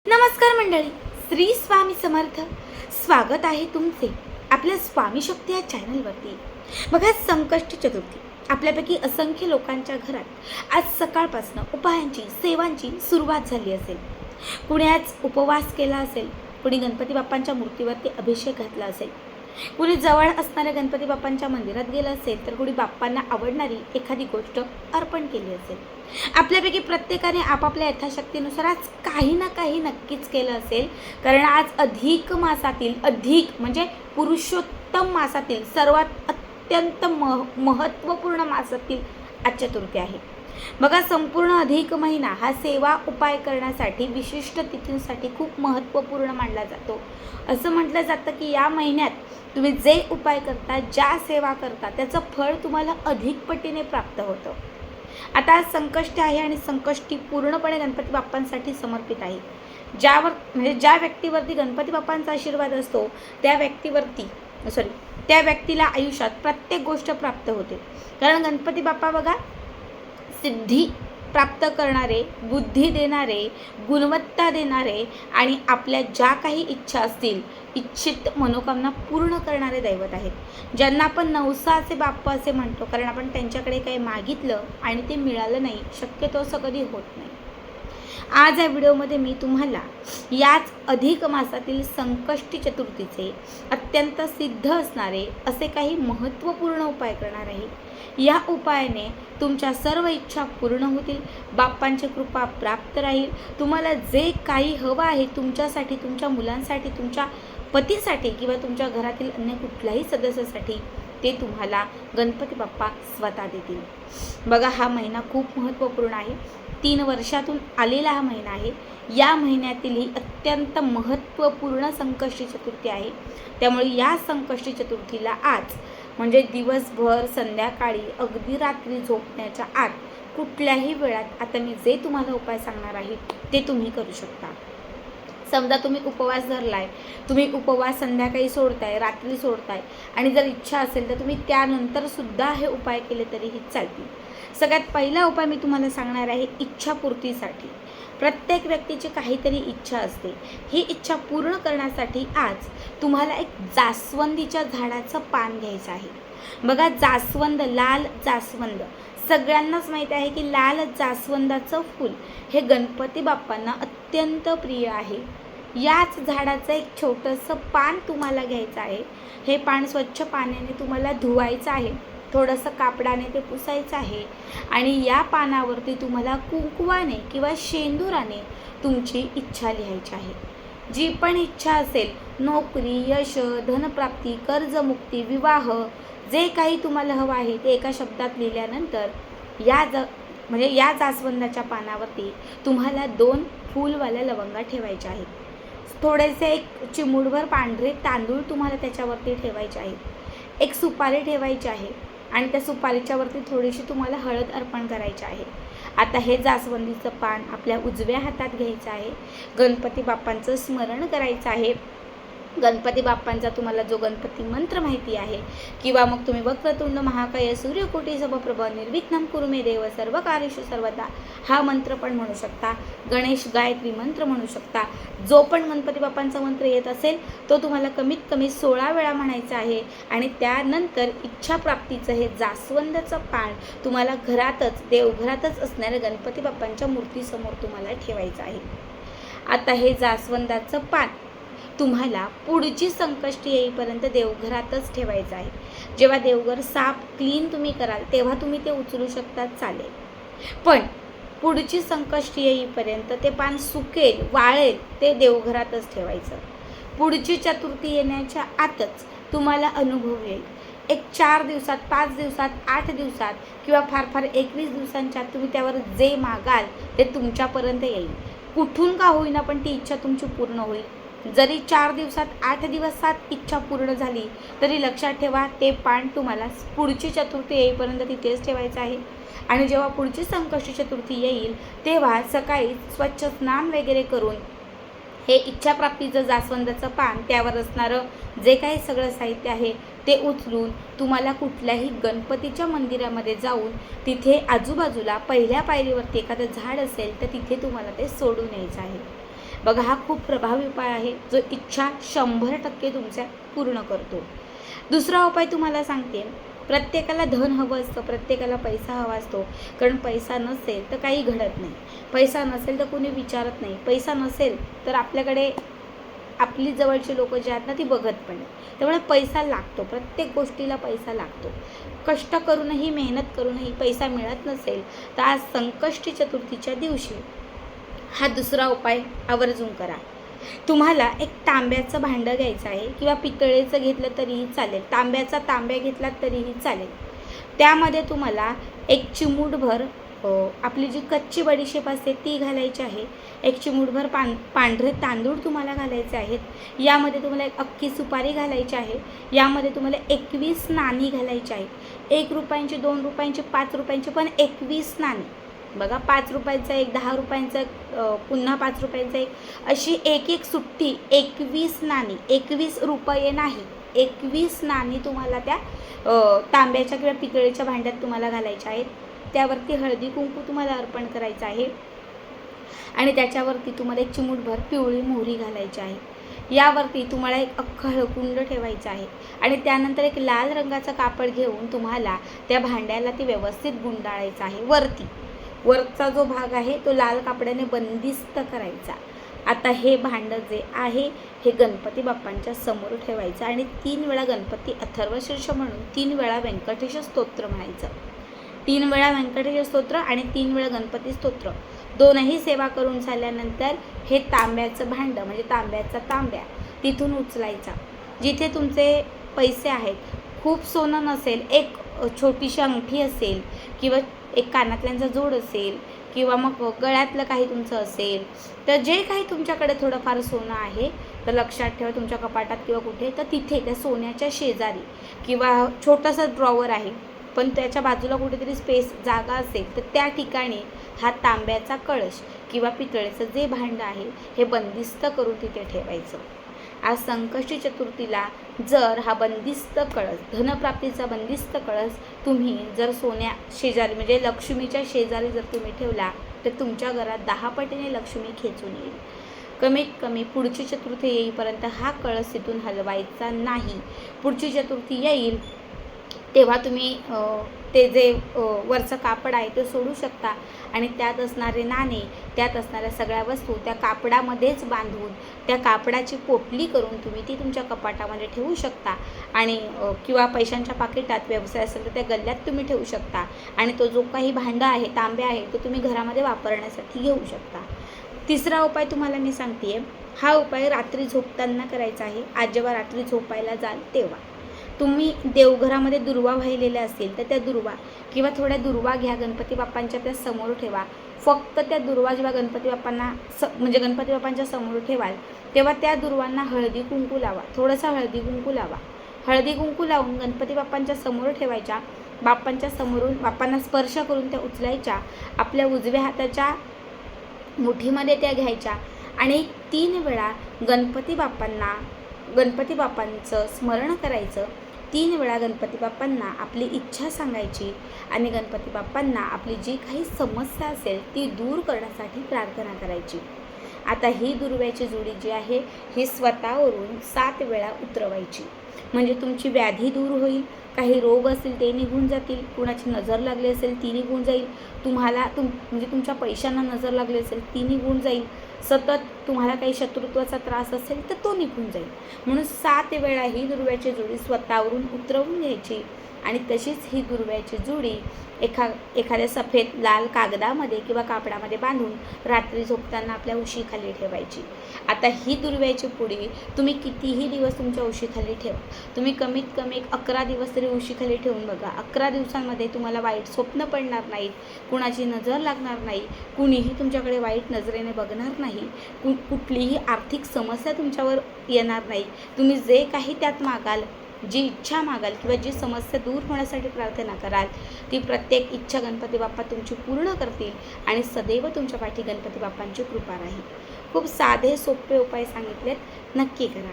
नमस्कार मंडळी, श्री स्वामी समर्थ. स्वागत आहे तुमचे आपल्या स्वामी शक्ती या चॅनलवरती. बघा, संकष्टी चतुर्थी आपल्यापैकी असंख्य लोकांच्या घरात आज सकाळपासून उपायांची सेवांची सुरुवात झाली असेल. कुणी आज उपवास केला असेल, कुणी गणपती बाप्पांच्या मूर्तीवरती अभिषेक घातला असेल, कुणी जवळ असणाऱ्या गणपती बाप्पांच्या मंदिरात गेलं असेल, तर कुणी बाप्पांना आवडणारी एखादी गोष्ट अर्पण केली असेल. आपल्यापैकी प्रत्येकाने आपापल्या यथाशक्तीनुसार आज काही ना काही नक्कीच केलं असेल, कारण आज अधिक मासातील, अधिक म्हणजे पुरुषोत्तम मासातील सर्वात अत्यंत महत्त्वपूर्ण मासातील आज चतुर्थी आहे. बघा, संपूर्ण अधिक महिना हा सेवा उपाय करण्यासाठी, विशिष्ट तिथींसाठी खूप महत्त्वपूर्ण मानला जातो. असं म्हटलं जातं की या महिन्यात तुम्ही जे उपाय करता, ज्या सेवा करता, त्याचं फळ तुम्हाला अधिक पटीने प्राप्त होतं. आता आज संकष्टी आहे आणि संकष्टी पूर्णपणे गणपती बाप्पांसाठी समर्पित आहे. ज्या व्यक्तीवरती गणपती बाप्पांचा आशीर्वाद असतो त्या व्यक्तीला आयुष्यात प्रत्येक गोष्ट प्राप्त होते. कारण गणपती बाप्पा बघा, सिद्धी प्राप्त करणारे, बुद्धी देणारे, गुणवत्ता देणारे आणि आपल्या ज्या काही इच्छा असतील, इच्छित मनोकामना पूर्ण करणारे दैवत आहेत. ज्यांना आपण नवसाचे बाप्पा असे म्हणतो, कारण आपण त्यांच्याकडे काही मागितलं आणि ते मिळालं नाही, शक्यतो असं कधी होत नाही. आज या व्हिडिओमध्ये मी तुम्हाला याच अधिक मासातील संकष्टी चतुर्थीचे अत्यंत सिद्ध असणारे असे काही महत्त्वपूर्ण उपाय करणार आहे. या उपायाने तुमच्या सर्व इच्छा पूर्ण होतील, बाप्पांची कृपा प्राप्त राहील. तुम्हाला जे काही हवं आहे तुमच्यासाठी, तुमच्या मुलांसाठी, तुमच्या पतीसाठी किंवा तुमच्या घरातील अन्य कुठल्याही सदस्यासाठी, ते तुम्हाला गणपती बाप्पा स्वतः देतील. बघा, हा महिना खूप महत्त्वपूर्ण आहे. 3 वर्षातून आलेला हा महिना आहे. या महिन्यातील ही अत्यंत महत्त्वपूर्ण संकष्टी चतुर्थी आहे. त्यामुळे या संकष्टी चतुर्थीला आज म्हणजे दिवसभर, संध्याकाळी, अगदी रात्री झोपण्याच्या आत, कुठल्याही वेळात आता मी जे तुम्हाला उपाय सांगणार आहे ते तुम्ही करू शकता. समजा तुम्ही उपवास धरलाय, तुम्ही उपवास संध्याकाळी सोडताय, रात्री सोडताय आणि जर इच्छा असेल तर तुम्ही त्यानंतर सुद्धा हे उपाय केले तरीही चालतील. सगळ्यात पहिला उपाय मी तुम्हाला सांगणार आहे इच्छापूर्तीसाठी. प्रत्येक व्यक्तीची काहीतरी इच्छा असते. ही इच्छा पूर्ण करण्यासाठी आज तुम्हाला एक जास्वंदीच्या झाडाचं पान घ्यायचं आहे. बघा, जास्वंद, लाल जास्वंद, सगळ्यांनाच माहीत आहे की लाल जास्वंदाचं फूल हे गणपती बाप्पांना अत्यंत प्रिय आहे. याच झाडाचं एक छोटंसं पान तुम्हाला घ्यायचं आहे. हे पान स्वच्छ पाण्याने तुम्हाला धुवायचं आहे, थोडंसं कापडाने ते पुसायचं आहे आणि या पानावरती तुम्हाला कुंकवाने किंवा शेंदुराने तुमची इच्छा लिहायची आहे. जी पण इच्छा असेल, नोकरी, यश, धनप्राप्ती, कर्जमुक्ती, विवाह, जे काही तुम्हाला हवं आहे ते एका शब्दात लिहिल्यानंतर या जास्वंदाच्या पानावरती तुम्हाला 2 फूलवाल्या लवंगा ठेवायच्या आहेत. थोडेसे एक चिमूटभर पांढरे तांदूळ तुम्हाला त्याच्यावरती ठेवायचे आहेत. एक सुपारी ठेवायची आहे आणि त्या सुपारीच्या वरती थोडीशी तुम्हाला हळद अर्पण करायची आहे. आता हे जास्वंदीचं पान आपल्या उजव्या हातात घ्यायचं आहे. गणपती बाप्पांचं स्मरण करायचं आहे. गणपती बाप्पांचा तुम्हाला जो गणपती मंत्र माहिती आहे किंवा मग तुम्ही वक्रतुंड महाकाय सूर्यकोटी समप्रभ निर्विघ्नं कुरु मे देव सर्व कार्येषु सर्वदा हा मंत्र पण म्हणू शकता. गणेश गायत्री मंत्र म्हणू शकता. जो पण गणपती बाप्पांचा मंत्र येत असेल तो तुम्हाला कमीत कमी 16 वेळा म्हणायचा आहे आणि त्यानंतर इच्छाप्राप्तीचं हे जास्वंदाचं पान तुम्हाला घरातच, देवघरातच असणाऱ्या गणपती बाप्पांच्या मूर्तीसमोर तुम्हाला ठेवायचं आहे. आता हे जास्वंदाचं पान तुम्हाला पुढची संकष्टी येईपर्यंत देवघरातच ठेवायचं आहे. जेव्हा देवघर साफ क्लीन तुम्ही कराल तेव्हा तुम्ही ते उचलू शकता, चालेल. पण पुढची संकष्टी येईपर्यंत ते पान सुकेल, वाळेल, ते देवघरातच ठेवायचं. पुढची चतुर्थी येण्याच्या आतच तुम्हाला अनुभव येईल. एक 4 दिवसात, 5 दिवसात, 8 दिवसात किंवा फार फार 21 दिवसांच्या आत तुम्ही त्यावर जे मागाल ते तुमच्यापर्यंत येईल. कुठून का होईना पण ती इच्छा तुमची पूर्ण होईल. जरी 4 दिवसात, 8 दिवसात इच्छा पूर्ण झाली तरी लक्षात ठेवा, ते पान तुम्हाला पुढची चतुर्थी येईपर्यंत तिथेच ठेवायचं आहे. आणि जेव्हा पुढची संकष्टी चतुर्थी येईल तेव्हा सकाळी स्वच्छ स्नान वगैरे करून हे इच्छाप्राप्तीचं जास्वंदाचं पान, त्यावर असणारं जे काही सगळं साहित्य आहे ते उचलून तुम्हाला कुठल्याही गणपतीच्या मंदिरामध्ये जाऊन तिथे आजूबाजूला पहिल्या पायरीवरती एखादं झाड असेल तर तिथे तुम्हाला ते सोडून यायचं आहे. बघा, हा खूप प्रभावी उपाय आहे जो इच्छा 100% तुमच्या पूर्ण करतो. दुसरा उपाय तुम्हाला सांगते, प्रत्येकाला धन हवं असतं, प्रत्येकाला पैसा हवा असतो. कारण पैसा नसेल तर काही घडत नाही, पैसा नसेल तर कोणी विचारत नाही, पैसा नसेल तर आपल्याकडे आपली जवळची लोक जे आहेत ना ती बघत पण नाही. त्यामुळे पैसा लागतो, प्रत्येक गोष्टीला पैसा लागतो. कष्ट करूनही, मेहनत करूनही पैसा मिळत नसेल तर आज संकष्टी चतुर्थीच्या दिवशी हा दुसरा उपाय आवर्जून करा. तुम्हाला एक तांब्याचं भांडं घ्यायचं आहे किंवा पितळेचं घेतलं तरीही चालेल, तांब्या घेतला तरीही चालेल. त्यामध्ये तुम्हाला एक चिमूटभर आपली जी कच्ची बडीशेप असते ती घालायची आहे. एक चिमूटभर पांढरे तांदूळ तुम्हाला घालायचे आहेत. यामध्ये तुम्हाला एक अख्खी सुपारी घालायची आहे. यामध्ये तुम्हाला 21 नाणी घालायची आहेत. 1 रुपयांची, 2 रुपयांची, 5 रुपयांची, पण 21 नाणी. बघा, 5 रुपयाचा एक, 10 रुपयांचा एक, पुन्हा 5 रुपयांचा एक, अशी एक एक सुट्टी 21 नाणी, 21 रुपये नाही, 21 नाणी तुम्हाला त्या तांब्याच्या किंवा पितळेच्या भांड्यात तुम्हाला घालायच्या आहेत. त्यावरती हळदी कुंकू तुम्हाला अर्पण करायचं आहे आणि त्याच्यावरती तुम्हाला एक चिमूटभर पिवळी मोहरी घालायची आहे. यावरती तुम्हाला एक अख्खं हळकुंड ठेवायचं आहे आणि त्यानंतर एक लाल रंगाचं कापड घेऊन तुम्हाला त्या भांड्याला ती व्यवस्थित गुंडाळायचं आहे. वरचा जो भाग आहे तो लाल कापडाने बंदिस्त करायचा. आता हे भांडं जे आहे हे गणपती बाप्पांच्या समोर ठेवायचं आणि 3 वेळा गणपती अथर्वशीर्ष म्हणून 3 वेळा व्यंकटेश स्तोत्र म्हणायचं. 3 वेळा व्यंकटेश स्तोत्र आणि 3 वेळा गणपती स्तोत्र, दोनही सेवा करून झाल्यानंतर हे तांब्याचं भांडं म्हणजे तांब्याचा तांब्या तिथून उचलायचा. जिथे तुमचे पैसे आहेत, खूप सोनं नसेल, एक छोटीशी अंगठी असेल किंवा एक कानातल्यांचा जोड असेल किंवा मग गळ्यातलं काही तुमचं असेल, तर जे काही तुमच्याकडे थोडंफार सोनं आहे तर लक्षात ठेवा, तुमच्या कपाटात किंवा कुठे तर तिथे त्या सोन्याच्या शेजारी किंवा छोटासा ड्रॉवर आहे पण त्याच्या बाजूला कुठेतरी स्पेस जागा असेल तर त्या ठिकाणी हा तांब्याचा कळश किंवा पितळेचं जे भांडं आहे हे बंदिस्त करून तिथे ठेवायचं. आज संकष्टी चतुर्थीला जर हा बंदिस्त कळस, धनप्राप्तीचा बंदिस्त कळस तुम्ही जर सोन्या शेजारी म्हणजे लक्ष्मीच्या शेजारी जर तुम्ही ठेवला तर तुमच्या घरात 10 पटीने लक्ष्मी खेचून येईल. कमीत कमी पुढची चतुर्थी येईपर्यंत हा कळस तिथून हलवायचा नाही. पुढची चतुर्थी येईल तेव्हा तुम्ही ते जे वरचं कापड आहे ते सोडू शकता आणि त्यात असणारे नाणे, त्यात असणाऱ्या सगळ्या वस्तू त्या कापडामध्येच बांधून त्या कापडाची पोटली करून तुम्ही ती तुमच्या कपाटामध्ये ठेवू शकता आणि किंवा पैशांच्या पाकिटात व्यवसाय असेल तर त्या गल्ल्यात तुम्ही ठेवू शकता आणि तो जो काही भांडं आहे, तांब्या आहे, तो तुम्ही घरामध्ये वापरण्यासाठी घेऊ शकता. तिसरा उपाय तुम्हाला मी सांगते, हा उपाय रात्री झोपताना करायचा आहे. आज जेव्हा रात्री झोपायला जाल तेव्हा तुम्ही देवघरामध्ये दुर्वा वाहिलेल्या असतील तर त्या दुर्वा किंवा थोड्या दुर्वा घ्या, गणपती बाप्पांच्या त्या समोर ठेवा. फक्त त्या दुर्वा जेव्हा गणपती बाप्पांना म्हणजे गणपती बाप्पांच्या समोर ठेवाल तेव्हा त्या दुर्वांना हळदी कुंकू लावा, थोडंसं हळदी कुंकू लावा. हळदी कुंकू लावून गणपती बाप्पांच्या समोर ठेवायच्या. बाप्पांच्या समोरून बाप्पांना स्पर्श करून त्या उचलायच्या. आपल्या उजव्या हाताच्या मुठीमध्ये त्या घ्यायच्या आणि 3 वेळा गणपती बाप्पांचं स्मरण करायचं. 3 वेळा गणपती बाप्पांना आपली इच्छा सांगायची आणि गणपती बाप्पांना आपली जी काही समस्या असेल ती दूर करण्यासाठी प्रार्थना करायची. आता ही दुर्व्याची जुडी जी आहे ही स्वतःवरून 7 वेळा उतरवायची. म्हणजे तुमची व्याधी दूर होईल, काही रोग असतील ते निघून जातील, कुणाची नजर लागली असेल ती निघून जाईल, तुम्हाला म्हणजे तुमच्या पैशांना नजर लागली असेल ती निघून जाईल, सतत तुम्हाला काही शत्रुत्वाचा त्रास असेल तर तो निघून जाईल. म्हणून 7 वेळा ही दुर्व्याची जुडी स्वतःवरून उतरवून घ्यायची आणि तशीच ही दुर्व्याची जुडी एखाद्या सफेद लाल कागदामध्ये किंवा कापडामध्ये बांधून रात्री झोपताना आपल्या उशीखाली ठेवायची. आता ही दुर्व्याची पुडी तुम्ही कितीही दिवस तुमच्या उशीखाली ठेवा. तुम्ही कमीत कमी 11 दिवस तरी उशीखाली ठेवून बघा. 11 दिवसांमध्ये तुम्हाला वाईट स्वप्न पडणार नाहीत, कुणाची नजर लागणार नाही, कुणीही तुमच्याकडे वाईट नजरेने बघणार नाही, कुठलीही आर्थिक समस्या तुमच्यावर येणार नाही. तुम्ही जे काही त्यात मागाल, जी इच्छा मागाल किंवा जी समस्या दूर होण्यासाठी प्रार्थना कराल ती प्रत्येक इच्छा गणपती बाप्पा तुमची पूर्ण करतील आणि सदैव तुमच्या पाठी गणपती बाप्पांची कृपा राहील. खूप साधे सोपे उपाय सांगितलेत, नक्की करा.